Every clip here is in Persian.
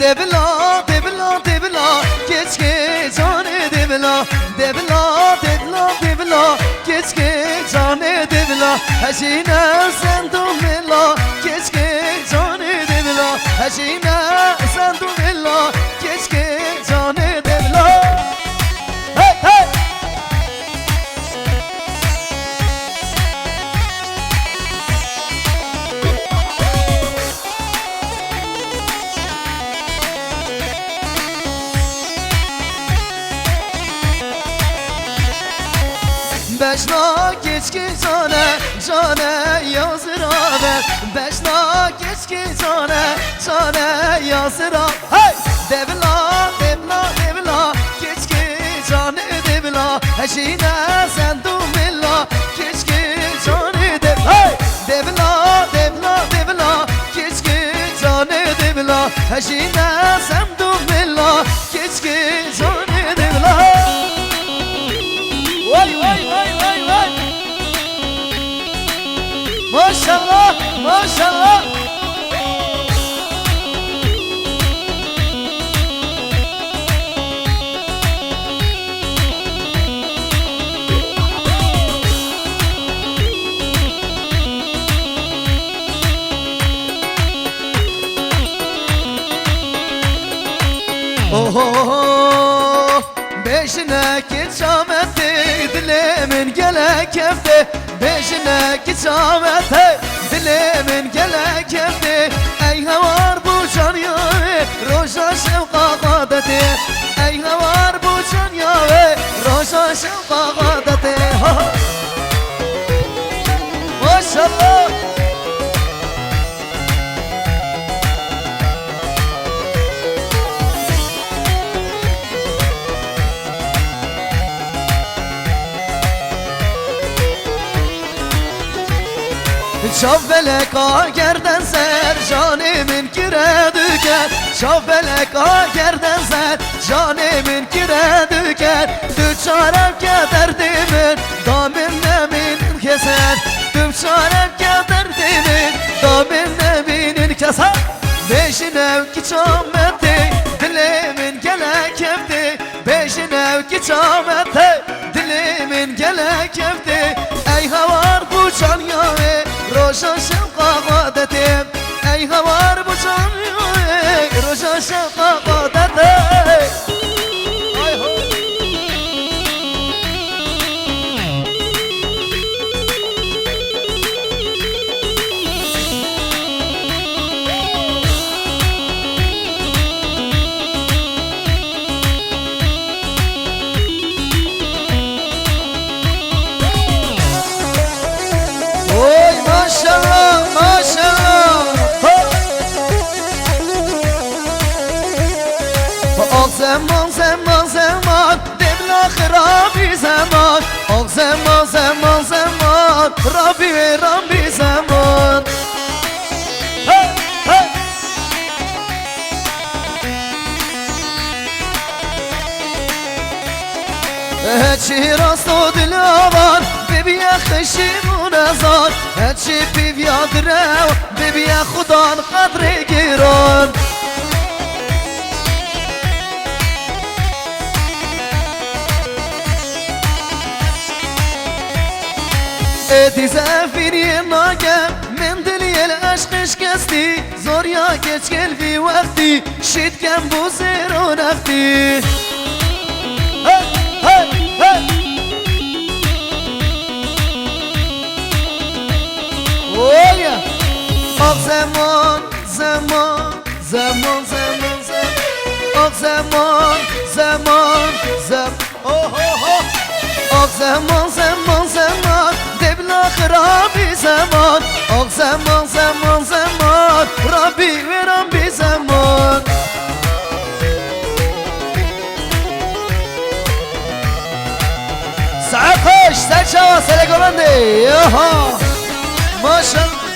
دبلا دبلا دبلا keşke canı debla debla debla debla keşke canı debla haşine sen dumela keşke canı debla haşine sen dumela keşke canı debla hey hey Beşna geçki cane, cane yazıra ver Beşna geçki cane, cane yazıra Hey! Devla, devla, devla Geçki cane devla Heşine sen dumilla Geçki cane devla Hey! Devla, devla, devla Geçki cane devla Heşine sen dumilla Geçki cane devla Vay vay vay vay vay Maşallah maşallah Oho Beşine geçameti dilimin gele kefti Beşine geçameti dilimin gele kefti Ey havar bu can yavi roşa şevka kadeti Ey havar bu can yavi roşa şevka kadeti Maşallah Şavbelek gerden ser canimin kire düker Şavbelek gerden ser canimin kire düker Düçarem derdimin damin neminin keser Düçarem derdimin damin neminin keser Beşin evki çameti dilimin gele kefti Beşin evki çameti dilimin gele kefti Ey havar bu can yavi roşa şevka kadetim Ey havar bu can yavi roşa şevka kadetim Maşallah maşallah Al zaman zaman zaman Devla khirabi zaman Al zaman zaman zaman Rabbi ve Rabbi zaman Hey hey Heci rasto dilavar Bebiye khişim نزار هرچی بیاد رو ببین خدا قدر گیران ادی زفیری ناگم من دلی العشقش کستی زوریا کچ قلبی وقتی شید کم بو زیر و نفتی hey, hey, hey. Oh yeah. Oh zaman, zaman, zaman, zaman, zaman. Oh zaman, zaman, zaman. Oh oh oh. Oh zaman, zaman, zaman. Debla khirabi zaman. Oh zaman, zaman, zaman. Rabbi ve Rabbi zaman. Saat hoş, saat şava, selekomandi. Yaha. Maşallah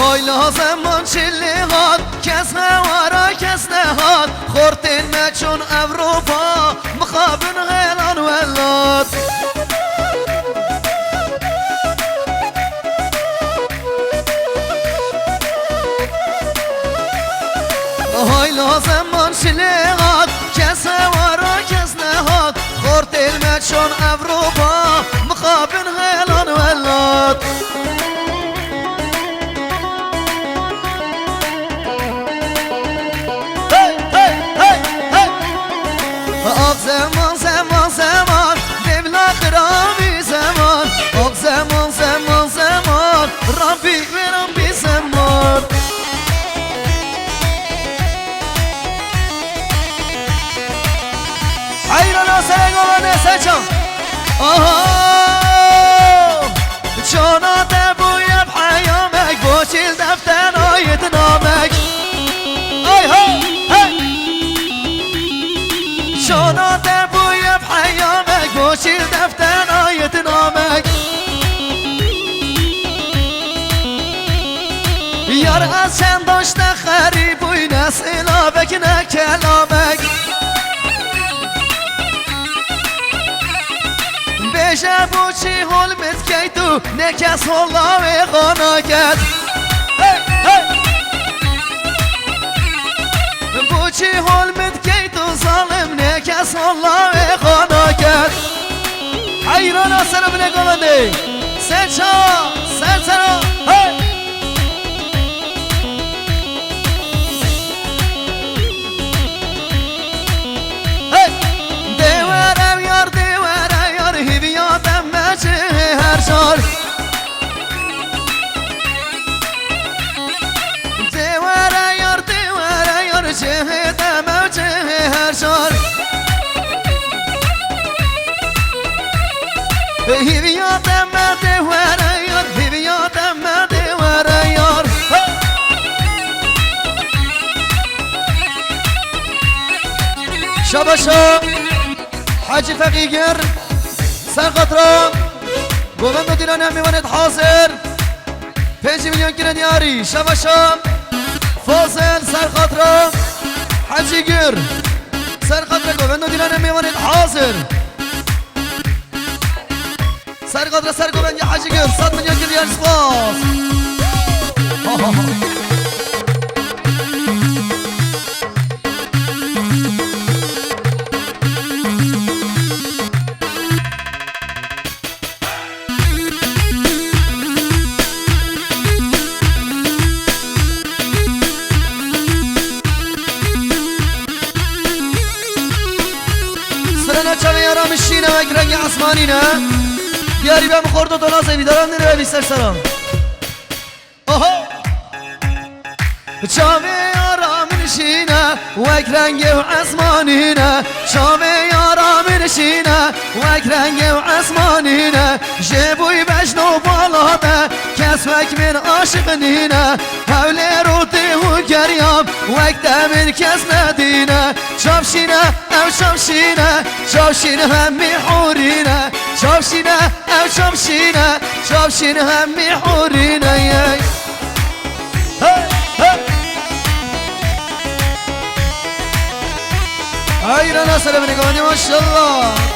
Hayla zaman çilliğat Kes hevara kes nehat Khortin meçun Avrupa Mıkabın geylan vellat آها جانات بوی بحیامک بوشیل دفتن آیت نامک آی ها جانات بوی بحیامک بوشیل دفتن آیت نامک یار از چند داشته خریب بوی نسلابک نکلامک بشه بوچی حلمت کی تو نکس الله خاناکت بوچی حلمت کی تو ظالم نکس الله خاناکت حیران سر بنگامنده سرچا سرچا هیویاتم مده ورایار هیویاتم مده ورایار شباشا حاجی فقیگر سرقطرا گوبند دیران هم میواند حاضر 5 میلیون گیره دیاری شباشا فاصل سرقطرا حاجی گر سرقطرا گوبند دیران هم میواند حاضر سرقطرا سرگوبند یا حاجی گر 100 میلیون گیره دیاری سپاس چاوی آرام شینه و یک رنگ عصمانی نه بیاری بهم خورد و دونازه بیدارم نیره بیستر سرم آها چاوی آرام نشینه و یک رنگ عصمانی نه چاوی آرام نشینه و یک رنگ عصمانی نه جبوی بجنو بالاده کس وک من عاشق نینه حول روته و گریام وک دمین کس ندینه چاوشینه او چاوشینه چاوشینه هم میحورینه چاوشینه او چاوشینه چاوشینه هم میحورینه ایران اصلا بنگانی ماشالله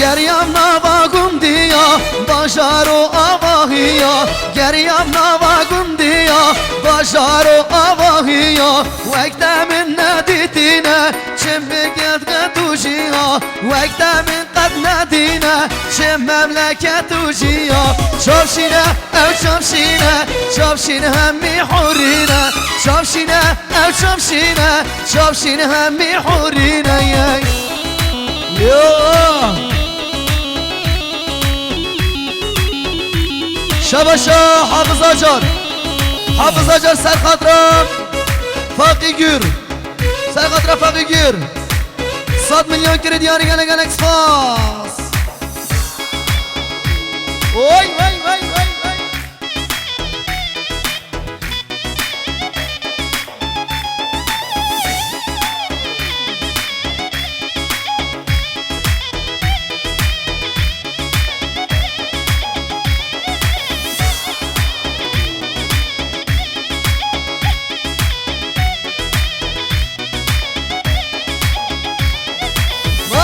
گریم نواگم دیا باشار و آواهیا گریم نواگم دیا باشار و آواهیا وقت من ندیدینه چه بگد قدوشیا وقت من قد ندینه چه مملکت وشیا چاوشینه او چاوشینه چاوشینه هم میحورینه چاوشینه او چاوشینه چاوشینه هم میحورینه شباشا حافظ جان حافظ جان سرخاطرم فاقی گیر سرخاطرم فاقی گیر 100 میلیون کردیاری گلک گلک سپاس وای وای وای وای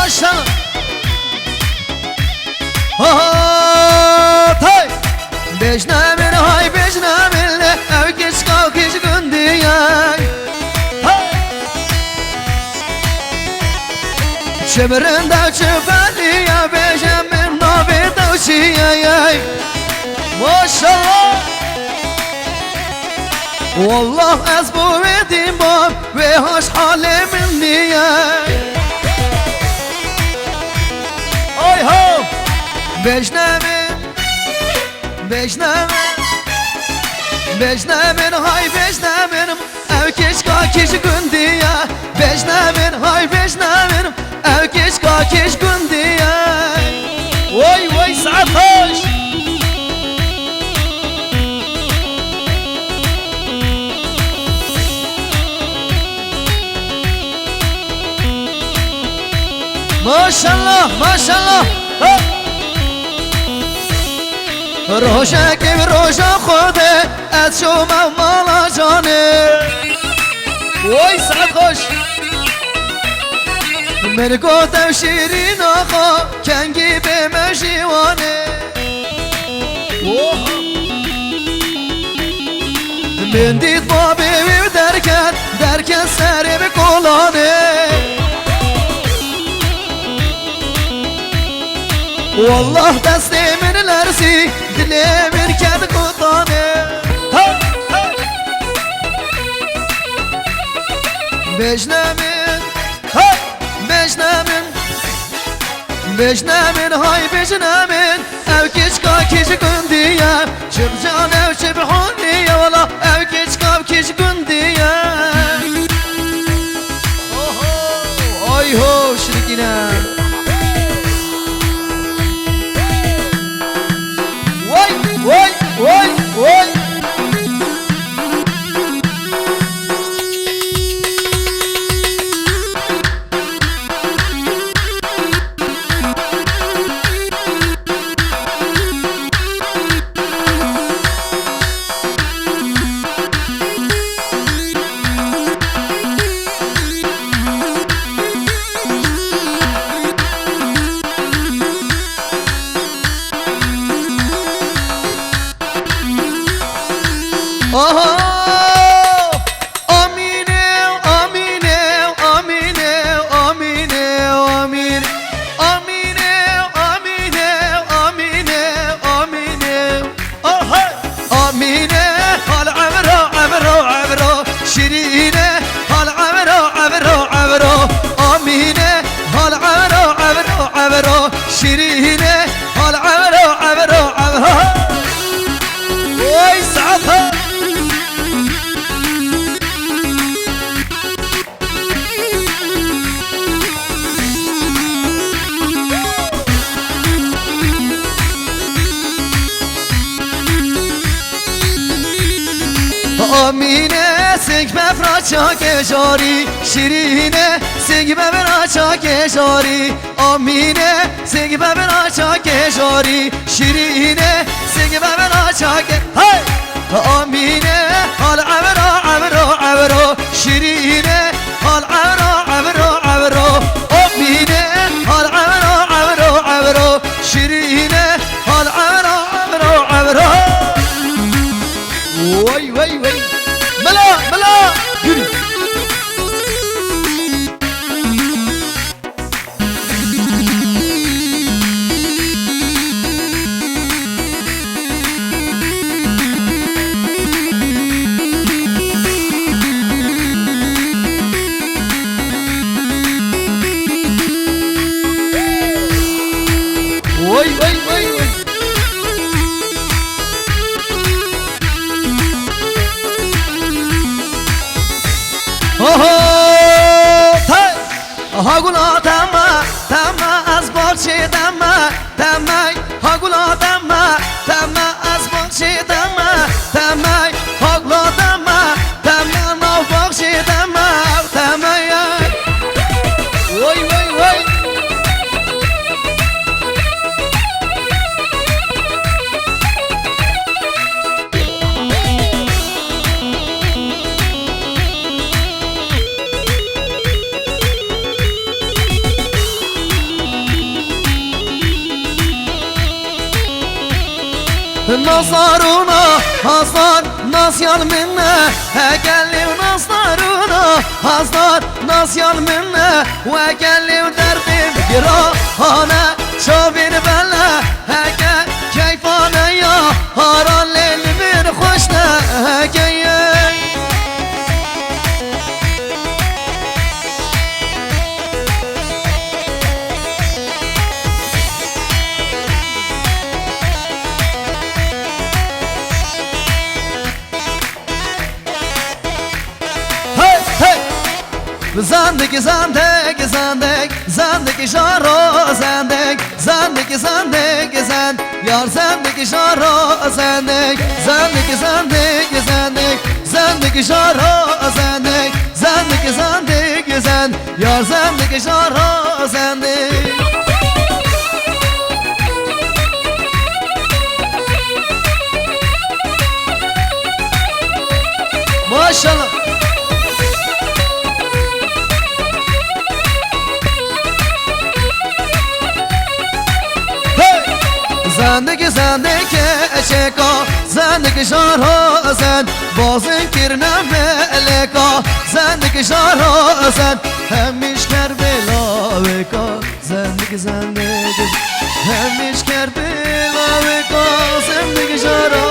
باشم تای بجنامن های بجنامن او کش کاکش گندیان چه برنده چه فلیه بجم من نابه دوشیه ماشالله والله از بودیم باب به هاش حال من نیه آی ها بجنامن بجنامن بجنمن های بجنمنم او کشکا کش گندیه بجنمن های بجنمنم او کشکا کش گندیه وای وای ساعت هاش ماشالله ماشالله روشا که روشا خوده از شما مالا جانه وای سعد خوش من گفتم شیرین آقا کنگی به مجیوانه من دید بابی و درکت سری به کلانه والله دستی من لرزی دلی من کد قطانه بجنمن بجنمن های بجنمن او کشکا کش گندیه چب جان او چب حانیه والا او کشکا کش گندیه آی هو شرکینه وای وای وای شيرينه هال عبرو عبرو عبرو وي ساعتها آمینه سنگ بفرا که جاری شیرینه سنگ بفرا که جاری آمینه سنگ بفرا که جاری شیرینه سنگ بفرا که های آمینه حال عبرو عبرو عبرو شیرینه حال عبرو عبرو عبرو آمینه حال عبرو عبرو عبرو شیرینه حال عبرو عبرو عبرو وای وای وای ملا ملا يوري وای وای وای وای هاگولا تما تما از باچه تما تمای هاگولا تما تما از باچه تما تمای هاگولا تما تما نو باچه تما تمای وای وای وای نصارونا حصار ناسيان منا هقلي ونصارونا حصار ناسيان منا وقلي ودردي بقرا انا شوفين بلا هكا كيف انا يا هارا الليل من خوشنا هكا زندگی زندگی زندگی زندگی شارا زندگی زندگی زندگی زند یار زندگی شارا زندگی زندگی زندگی زندگی زندگی شارا زندگی زندگی زندگی زند یار زندگی شارا زندگی ماشاءالله زندگی زندگی اشکا زندگی شارا زند بازن کرنم ملکا زندگی شارا زند همیش کر بلاوکا زندگی زندگی همیش کر بلاوکا زندگی شارا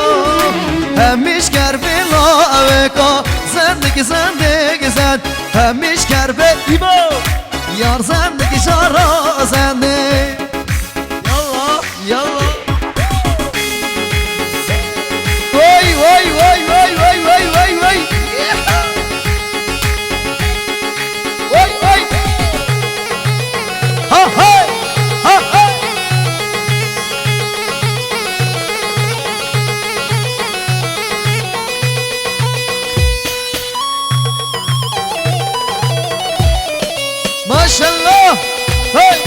همیش کر بلاوکا زندگی زندگی زند همیش کر بلاوکا یار زندگی شارا زندگی يلا وي وي وي وي وي وي وي وي وي وي ها هاي ها هاي ما شاء الله هاي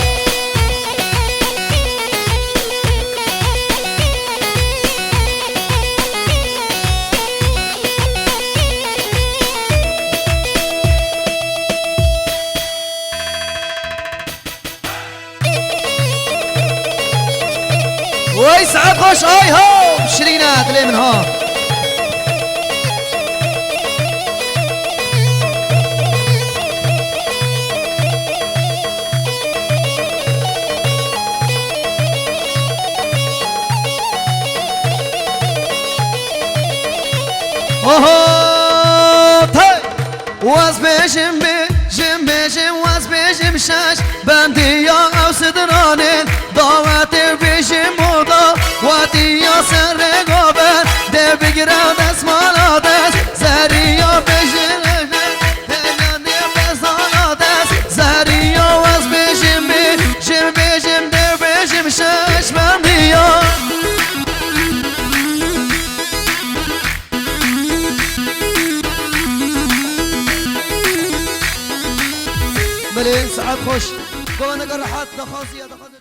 وي سعد خوش هاي هو شرينات ليه من ها اوه تاي واز بيجم بيجم بيجم واز بيجم شاش بندي يا او سدرانين دعوتي بيجم موضا واتي يا سر قابل دي بقرا دس مالا دس زري يا بيجم هلاني بزانا دس زري يا واز بيجم بيجم بيجم دي بيجم شاش بندي يا ملي سعد خوش كونك راحت دخاصية